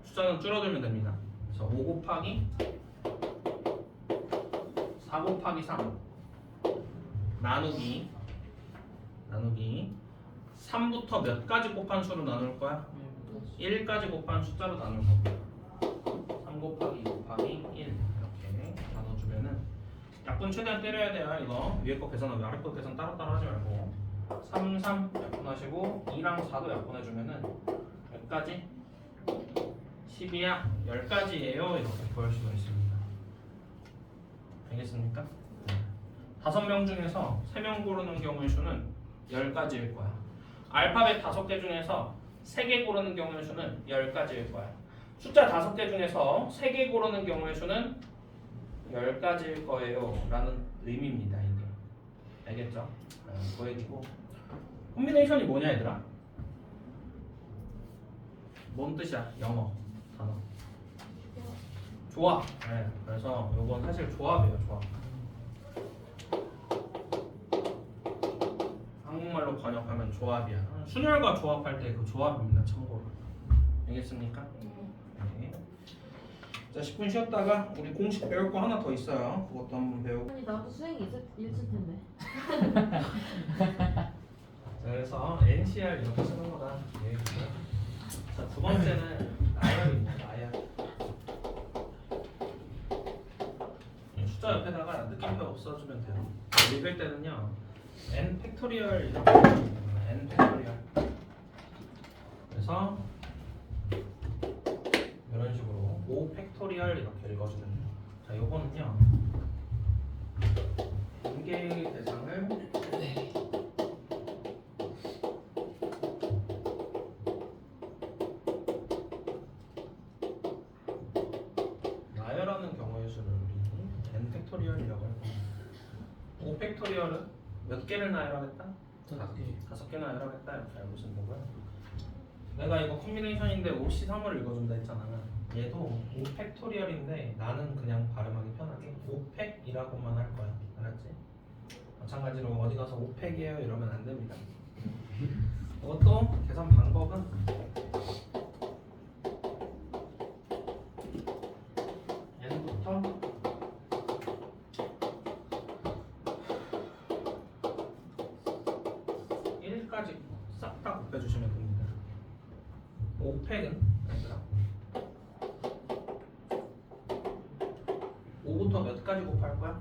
숫자는 줄어들면 됩니다. 그래서 5 곱하기 4 곱하기 3 나누기 3부터 몇 가지 곱한 수로 나눌 거야? 1까지 곱한 숫자로 나눌 거야. 3 곱하기 2 곱하기 1 이렇게 나눠주면은 약분 최대한 때려야 돼요. 이거 위에 거 계산하고 아래 거 계산 따로따로 하지 말고 3, 3 약분하시고 2랑 4도 약분해주면은 몇 가지? 10이야 10가지예요. 이렇게 구할 수가 있습니다. 알겠습니까? 5명 중에서 3명 고르는 경우의 수는 10가지일 거야. 알파벳 5개 중에서 3개 고르는 경우의 수는 10가지일 거야. 숫자 5개 중에서 3개 고르는 경우의 수는 10가지일 거예요 라는 의미입니다. 이게 알겠죠? 그 얘기고 콤비네이션이 뭐냐 얘들아? 뭔 뜻이야? 영어 단어 조합. 네, 그래서 요건 사실 조합이에요. 조합. 한국말로 번역하면 조합이야. 순열과 조합할 때 그 조합입니다. 참고로. 알겠습니까? 네. 자 10분 쉬었다가 우리 공식 배울 거 하나 더 있어요. 그것도 한번 배우고. 아니 나도 수행이 있을 텐데. 자, 그래서 NCR 이렇게 쓰는 거다. 예. 자, 두 번째는 나열입니다. 나열. 숫자 옆에다가 느낌표 써주면 돼요. 읽을 때는요. n 팩토리얼 이렇게 n 팩토리얼. 그래서 이런 식으로 5 팩토리얼 이렇게 읽어주면 돼요. 자, 요거는요. n 개의 대상을 나열하는 경우의 수를 우리 n 팩토리얼이라고 할 겁니다. 5 팩토리얼은 몇 개를 나열하겠다? 5개 나열하겠다 이렇게 알고 있으면 되고요. 내가 이거 콤비네이션인데 5C3을 읽어준다 했잖아. 얘도 5 팩토리얼인데 나는 그냥 발음하기 편하게 5팩이라고만 할 거야. 알았지? 마찬가지로 어디 가서 5팩이에요 이러면 안 됩니다. 이것도 계산 방법은 n부터 1까지 싹 다 곱해주시면 됩니다. 5팩은 얘들아 5부터 몇 가지 곱할 거야?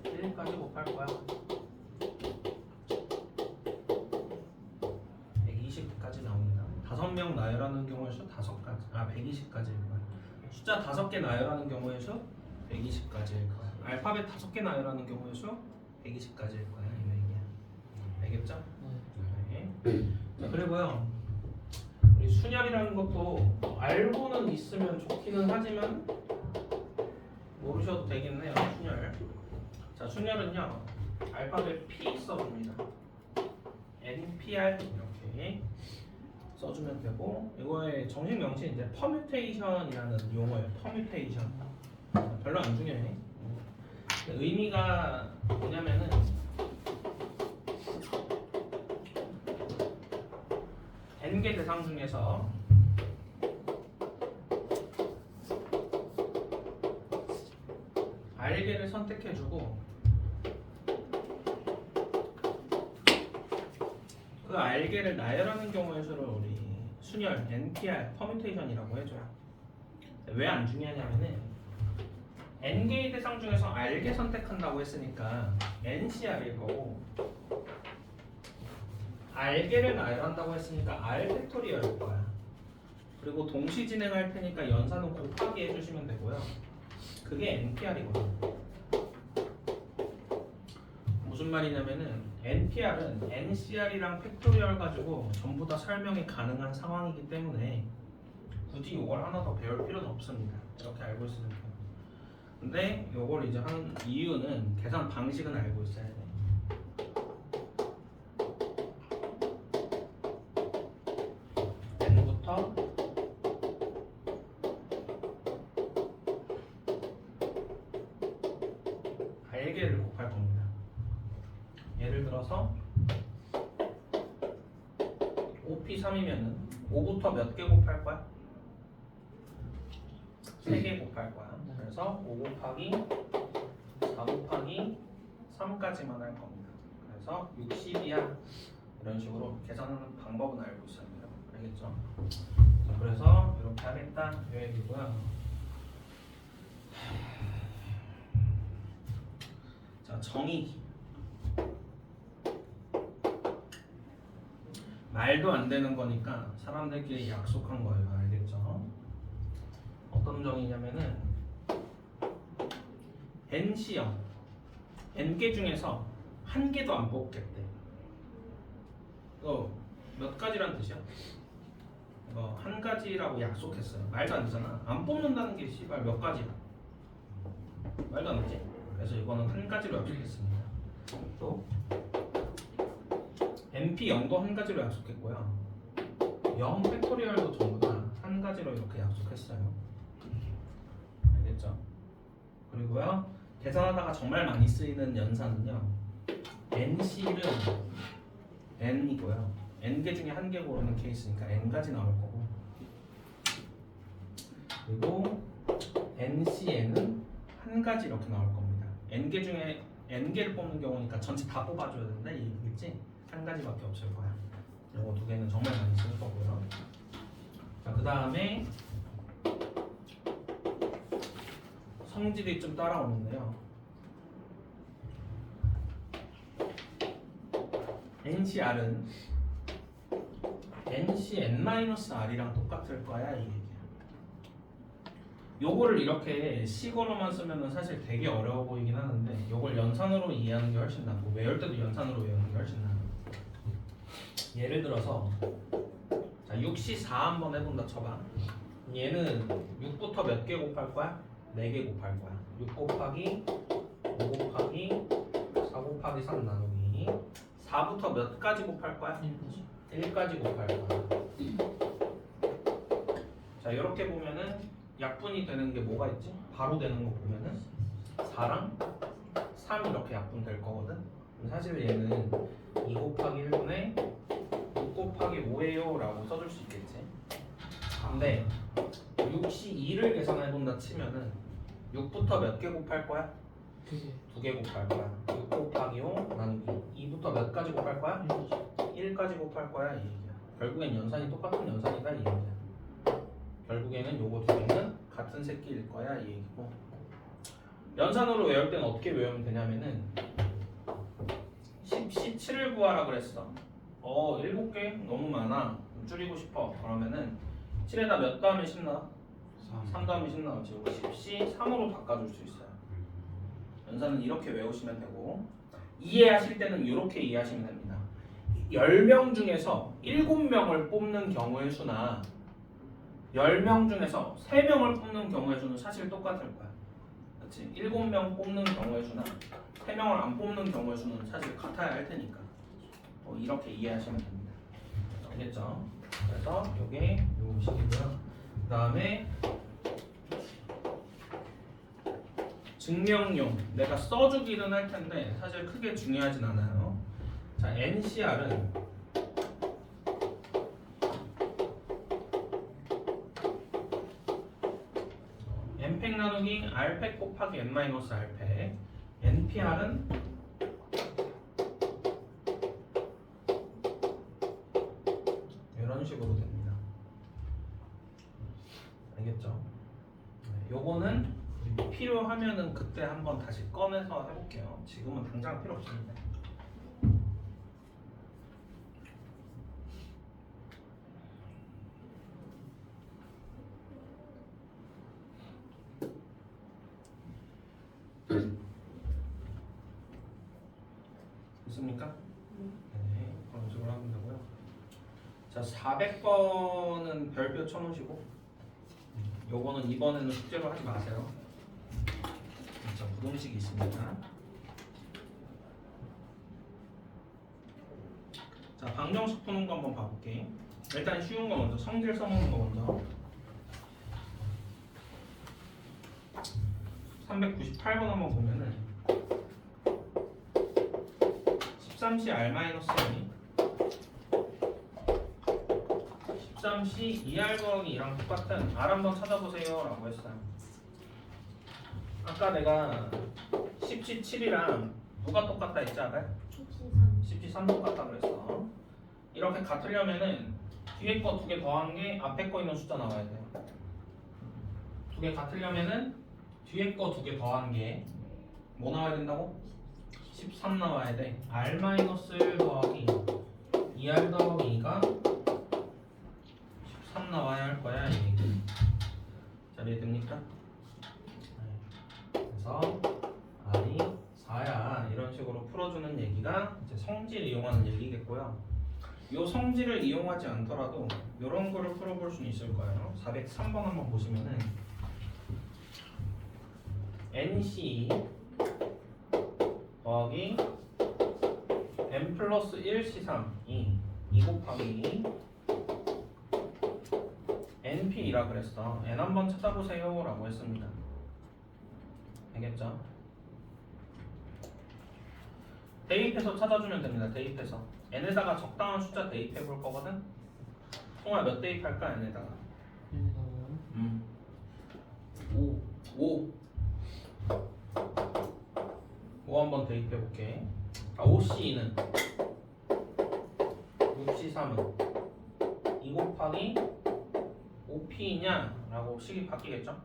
1까지 곱할 거야. 120까지 나옵니다. 5명 나열하는 경우의 수 5가지. 120까지일 거야. 숫자 5개 나열하는 경우의 수 120까지일 거야. 알파벳 5개 나열하는 경우의 수 120까지일 거야. 이 얘기야. 알겠죠? 네. 자, 그리고요. 우리 순열이라는 것도 알고는 있으면 좋기는 하지만 모르셔도 되겠네요. 순열. 자, 순열은요. 알파벳 P 써줍니다. NPR 이렇게 써주면 되고 이거의 정식 명칭이 이제 퍼뮤테이션이라는 용어예요. 퍼뮤테이션. 별로 안 중요해. 의미가 뭐냐면은 n개 대상 중에서 r개를 선택해주고 그 r개를 나열하는 경우의 수를 우리 순열 NPR 퍼뮤테이션이라고 해줘요. 왜 안 중요하냐면은 n개의 대상 중에서 r개 선택한다고 했으니까 NCR일 거고 r개를 나열한다고 했으니까 r 팩토리얼일 거야. 그리고 동시 진행할 테니까 연산은 곱하기 해주시면 되고요. 그게 NPR이거든요. 무슨 말이냐면은 NPR은 NCR이랑 팩토리얼 가지고 전부 다 설명이 가능한 상황이기 때문에 굳이 이걸 하나 더 배울 필요는 없습니다. 이렇게 알고 있으면 돼요. 근데 이걸 이제 하는 이유는 계산 방식은 알고 있어야 돼. n부터 4개를 곱할 겁니다. 예를 들어서 5p3이면은 5부터 몇 개 곱할 거야? 3개 곱할 거야. 그래서 5 곱하기 4 곱하기 3까지만 할 겁니다. 그래서 60이야. 이런 식으로 계산하는 방법은 알고 있어야 돼요. 알겠죠? 자, 그래서 이렇게 하겠다. 이 얘기고요. 자, 정의. 말도 안 되는 거니까 사람들끼리 약속한 거예요. 알겠죠? 어떤 정의냐면은 nC형 n개 중에서 한 개도 안 뽑겠대. 이거 몇 가지란 뜻이야? 이거 한 가지라고 약속했어요. 말도 안 되잖아. 안 뽑는다는 게 씨발 몇 가지야? 말도 안 되지? 그래서 이거는 한 가지로 약속했습니다. 또 np 0도 한 가지로 약속했고요. 0 팩토리얼도 전부 다 한 가지로 이렇게 약속했어요. 알겠죠? 그리고요. 계산하다가 정말 많이 쓰이는 연산은요. NC를 N이고요. N개 중에 한 개 고르는 케이스니까 N까지 나올 거고. 그리고 NCN은 한 가지 이렇게 나올 겁니다. N개 중에 N개를 뽑는 경우니까 전체 다 뽑아줘야 된다 이 얘기겠지? 한 가지밖에 없을 거야. 요거 두 개는 정말 많이 쓸 거고요. 자, 그 다음에 성질이 좀 따라오는데요. NCR은 NCN-R이랑 똑같을 거야 이 얘기야. 요거를 이렇게 식어로만 쓰면은 사실 되게 어려워 보이긴 하는데 요걸 연산으로 이해하는 게 훨씬 낫고 외울 때도 연산으로 외우는 게 훨씬 나아요. 예를 들어서 자 6C4 한번 해본다 쳐봐. 얘는 6부터 몇 개 곱할 거야? 4개 곱할 거야. 6 곱하기 5 곱하기 4 곱하기 3 나누기 4부터 몇 가지 곱할 거야? 1까지 곱할 거야. 자 이렇게 보면은 약분이 되는 게 뭐가 있지? 바로 되는 거 보면은 4랑 3 이렇게 약분 될 거거든. 사실 얘는 2 곱하기 1분의 6 곱하기 5예요 라고 써줄 수 있겠지. 근데 6C2를 계산해본다 치면은 6부터 몇 개 곱할 거야? 2개 곱할 거야. 6 곱하기 5 나누기 2부터 몇 가지 곱할 거야? 1까지 곱할 거야 이 얘기야. 결국엔 연산이 똑같은 연산이다 이 얘기야. 결국에는 요거 두 개는 같은 새끼일 거야 이 얘기고. 연산으로 외울 때는 어떻게 외우면 되냐면은 17을 구하라 그랬어. 7개 너무 많아. 줄이고 싶어. 그러면은 7에다 몇 다음에 10 나와? 3 다음에 10 나오지. 10시 3으로 바꿔줄 수 있어요. 연산은 이렇게 외우시면 되고 이해하실 때는 이렇게 이해하시면 됩니다. 10명 중에서 7명을 뽑는 경우의 수나 10명 중에서 3명을 뽑는 경우의 수는 사실 똑같을 거야. 그렇지? 7명 뽑는 경우의 수나 3명을 안 뽑는 경우의 수는 사실 같아야 할 테니까 이렇게 이해하시면 됩니다. 알겠죠? 그래서 이게 요 식이고요. 그 다음에 증명용 내가 써주기는 할 텐데 사실 크게 중요하진 않아요. 자, NCR은 n팩 나누기 r팩 곱하기 n-r팩. NPR은 이런 식으로 됩니다. 알겠죠? 네, 요거는 필요하면은 그때 한번 다시 꺼내서 해볼게요. 지금은 당장 필요 없습니다. 됐습니까? 네, 그런 식으로 하면 되고요. 자, 400번은 별표 쳐놓으시고 요거는 이번에는 숙제로 하지 마세요. 자, 부동식이 있습니다. 자, 방정식 푸는 거 한번 봐볼게. 일단 쉬운 거 먼저, 성질 써먹는 거 먼저. 398번 한번 보면은 13C R-2이 13C 2R 더하기 2랑 똑같은 R 한번 찾아보세요 라고 했어요. 아까 내가 10C 7이랑 누가 똑같다 했지 아까? 10C 3 똑같다 그랬어. 이렇게 같으려면은 뒤에 거 2개 더한 게 앞에 거 있는 숫자 나와야 돼요. 2개 같으려면은 뒤에 거 2개 더한 게 뭐 나와야 된다고? 13 나와야 돼. R-1 더하기 2R 더하기 2가 13 나와야 할 거야. 이 얘기. 잘 이해됩니까? 그래서 R이 4야. 이런 식으로 풀어주는 얘기가 이제 성질 이용하는 얘기겠고요. 이 성질을 이용하지 않더라도 이런 거를 풀어볼 수는 있을 거예요. 403번 한번 보시면은 NC 더하기 n 플러스 1C3 2 곱하기 NP이라 그랬어. n 한번 찾아보세요 라고 했습니다. 알겠죠? 대입해서 찾아주면 됩니다. 대입해서 n에다가 적당한 숫자 대입해 볼 거거든. 통화 몇 대입할까 n에다가? 5 한번 대입해 볼게. 5C는 6C3은 2 곱하기 5P냐? 라고 식이 바뀌겠죠?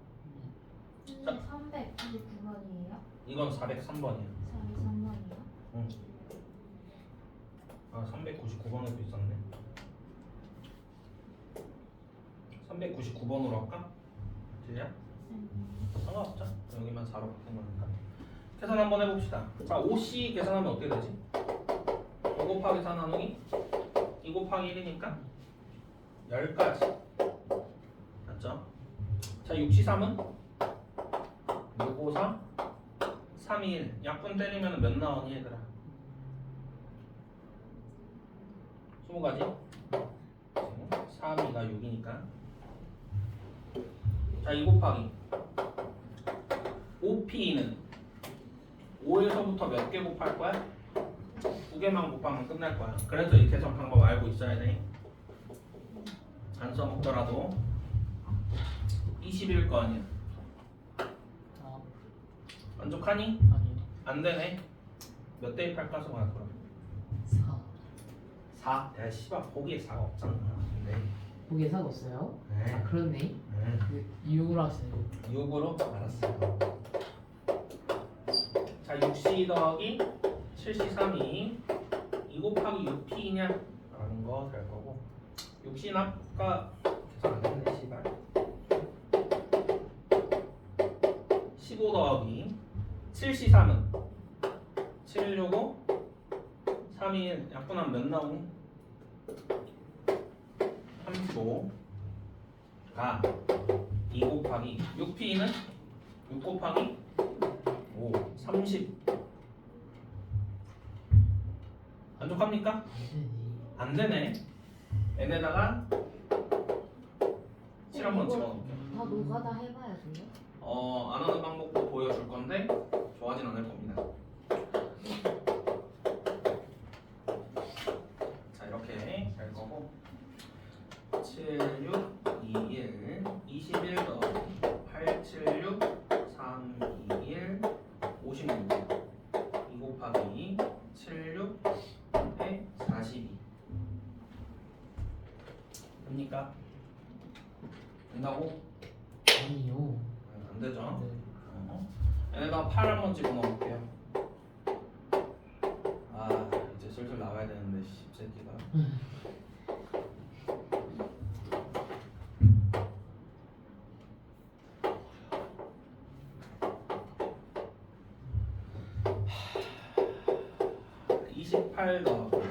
399번이에요? 이건 403번이야. 403번이요? 응. 아 399번에도 있었네. 399번으로 할까? 들려? 상관없죠. 여기만 4로 바뀐 거니까. 계산 한번 해봅시다. 자 5C 계산하면 어떻게 되지? 5 곱하기 4 나누기 2 곱하기 1이니까 10까지 맞죠? 자 6C3은 6, 5, 4 3, 2, 1 약분 때리면 몇 나오니 얘들아? 20가지? 3, 2가 6이니까 자 2 곱하기 5P는 5에서부터 몇 개 곱할 거야? 2개만 곱하면 끝날 거야. 그래서 이 계산 방법 알고 있어야 돼. 안 써먹더라도 20일 거 아니야. 만족하니? 아니요. 안 되네. 몇 대입할까 성아 그럼? 4. 4? 야 씨발 거기에 4가 없잖아. 네. 거기에 4가 없어요? 네. 아 그렇네. 네. 그 6으로 하세요. 6으로? 알았어. 자 6C 더하기 7C3이 2 곱하기 6P냐? 라는 거 될 거고 6C는 아까 계산 안 했네 씨발 15 더하기 7C3은 7, 6, 5 3, 2, 1 약분하면 몇 나오니? 35가 2 곱하기 6P는 6 곱하기 5, 30 만족합니까? 안 되네. n에다가 7 한번 집어넣을게요. 다 노가다 해봐야 돼요? 안 하는 방법도 보여줄 건데 좋아하진 않을 겁니다. 자 이렇게 될 거고 7, 6, 2, 1 21 더하기 8, 7, 6 3, 2, 1 56 2 곱하기 7, 6에 42 됩니까? 된다고? 아니요. 안 되죠? 네. 얘네가 8 한번 집어넣을게요. 아 이제 슬슬 나와야 되는데 씹새끼가. 하... 28 더하고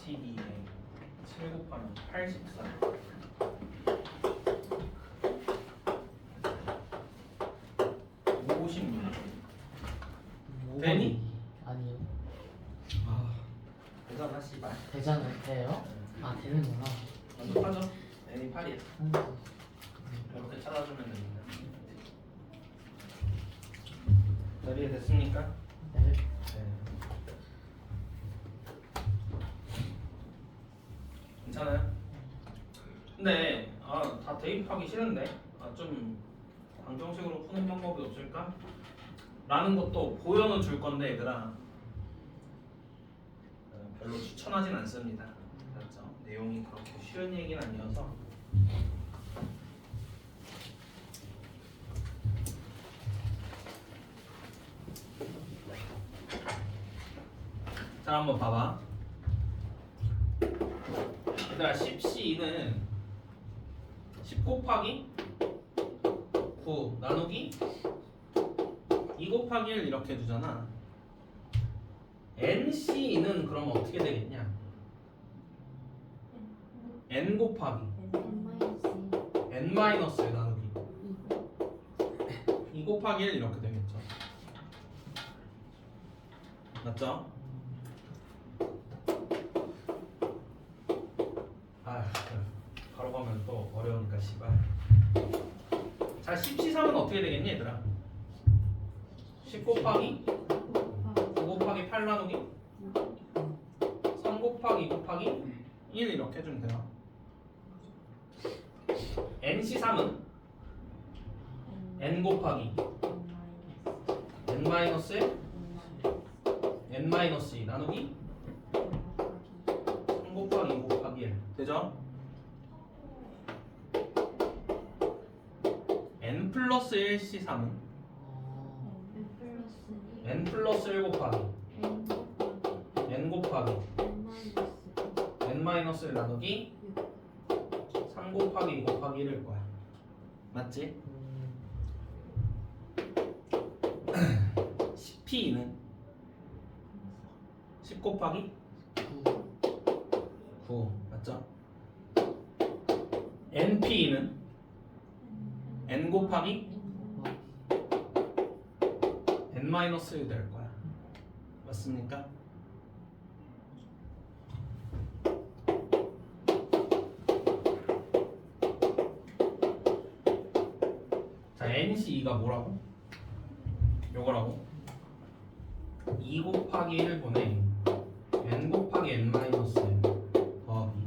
12에 7 곱하면 84 56 되니? 아니요. 대단하 씨발. 되잖아요. 돼요? 아 되는구나. 만족하죠? n이 8이야. 이렇게 찾아주면 됩니다. 잘 이해됐습니까? 네. 네. 괜찮아요? 근데 다 대입하기 싫은데 좀 방정식으로 푸는 방법이 없을까? 라는 것도 보여는 줄 건데 얘들아 별로 추천하진 않습니다. 그렇죠? 내용이 그렇게 쉬운 얘기는 아니어서 자 한번 봐봐. 얘들아 10C는 10 곱하기 9 나누기 2 곱하기 1 이렇게 주잖아. NC는 그럼 어떻게 되겠냐? N 곱하기 N 마이너스 나누기 2 곱하기 1 이렇게 되겠죠. 맞죠? 바로 가면 또 어려우니까 씨발. 자 10C3은 어떻게 되겠니 얘들아? 10 곱하기 9 곱하기 8 나누기 3 곱하기 2 곱하기 1 이렇게 해주면 돼요. NC3은 N 곱하기 N 마이너스 N 마이너스 2 나누기 3 곱하기 2 곱하기 1 되죠? N 플러스 1C3은 N 플러스 1 곱하기 N 곱하기 N 마이너스 1 나누기 3 곱하기 2 곱하기 1일 거야. 맞지? 10P는 10 곱하기 9 맞죠? NP는 N 곱하기 N 마이너스 1 될 거야. 맞습니까? 자, NC2가 뭐라고? 요거라고? 2 곱하기 1분의 N 곱하기 N 마이너스 1 더하기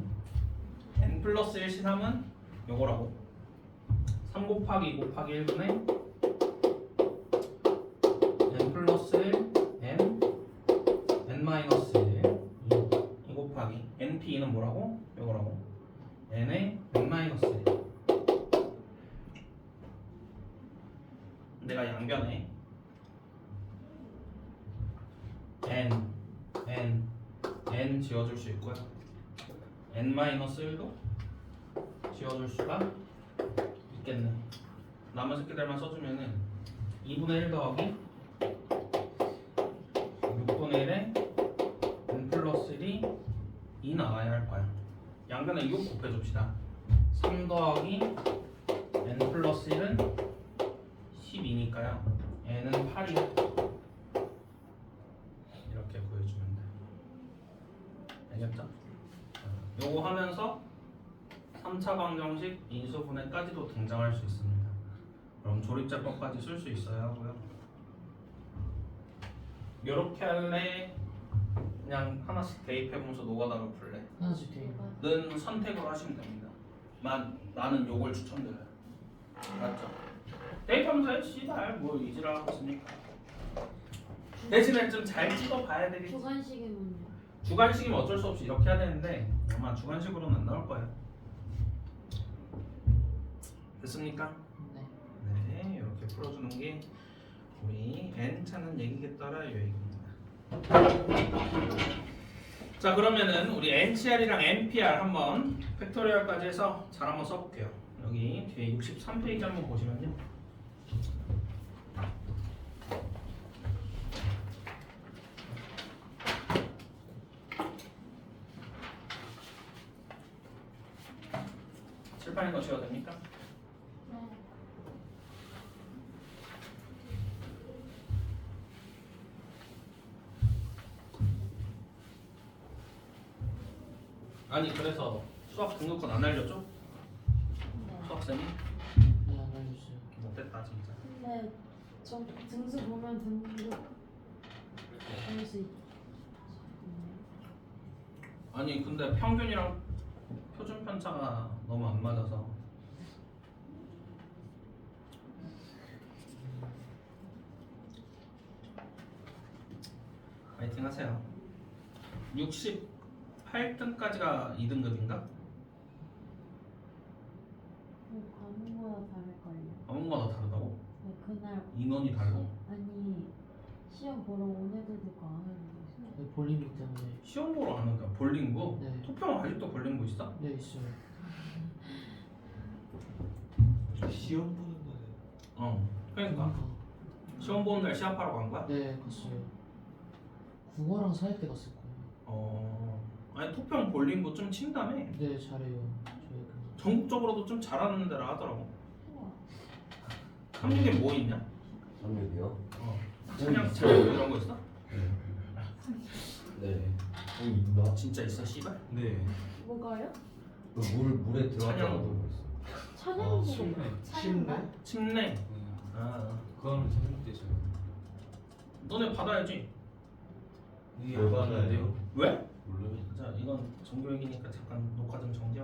N 플러스 1C3은 요거라고? 3 곱하기 2 곱하기 1분의 N 플러스 1 N 마이너스 1 2 곱하기 NP는 뭐라고? 요거라고? N의 N 마이너스 1 내가 양변에 N 지워줄 수 있고요. N 마이너스 1도 지워줄 수가 있겠네. 나머지 새끼들만 써주면은 2분의 1 더하기 6분의 1에 N 플러스 1이 2 나와야 할 거야. 양변에 6 곱해줍시다. 3 더하기 N 플러스 1은 12니까요. N은 8이요. 이렇게 구해주면 돼. 알겠죠? 요거 하면서 3차 방정식 인수분해까지도 등장할 수 있습니다. 그럼 조립제법까지 쓸 수 있어야 하고요. 요렇게 할래? 그냥 하나씩 대입해보면서 노가다로 풀래? 하나씩 돼. 는 선택을 하시면 됩니다. 나는 요걸 추천드려요. 맞죠? 대입하면서 해, 씨발 뭐 이지랄 하고 있습니까? 대신에 좀 잘 찍어봐야 되겠지. 주관식이면요. 주관식이면 어쩔 수 없이 이렇게 해야 되는데 아마 주관식으로는 안 나올 거예요. 됐습니까? 네. 네, 이렇게 풀어주는 게 우리 N 찾는 얘기겠더라 이 얘기입니다. 자 그러면은 우리 NCR이랑 NPR 한번 팩토리얼까지 해서 잘 한번 써볼게요. 여기 뒤에 63페이지 한번 보시면요. 칠판인 거 지워도 됩니까? 아니 그래서 수학 등급권 안 알려줘? 수학쌤이? 네. 좋다 진짜. 근데 저 등수 보면 등급 볼수 있. 아니 근데 평균이랑 표준 편차가 너무 안 맞아서. 파이팅 하세요. 68등까지가 2등급인가? 과목마다 다를걸요. 아무거나 다르다고? 네, 그날 인원이 다르고? 아니 시험 보러 온 애들도 있고 안 오는 애들도 있어요. 네, 볼링기 때문에. 시험 보러 하는가? 볼링부? 네. 토평 아직도 볼링부 있어? 네, 있어요. 시험 보는 거는 어 그러니까 시험 보는 날 시합하러 간 거야? 네, 갔어요. 국어랑 사회때 갔을 거예요. 아니 토평 볼링부 좀 친다며? 네, 잘해요. 저희 전국적으로도 좀 잘하는 데라 하더라고. 우와. 한국에 뭐 있냐? 삼육이요? 찬양 이런 거 있어? 네. 있나? 진짜 있어 씨발? 네. 뭐가요? 물에 들어갔다고 찬양. 보고 있어. 찬양고. 침대? 침내. 아 그거는 삼육대죠. 너네 받아야지. 왜 받아요? 왜? 몰라요. 자 이건 정교 얘기니까 잠깐 녹화 좀 정지하고.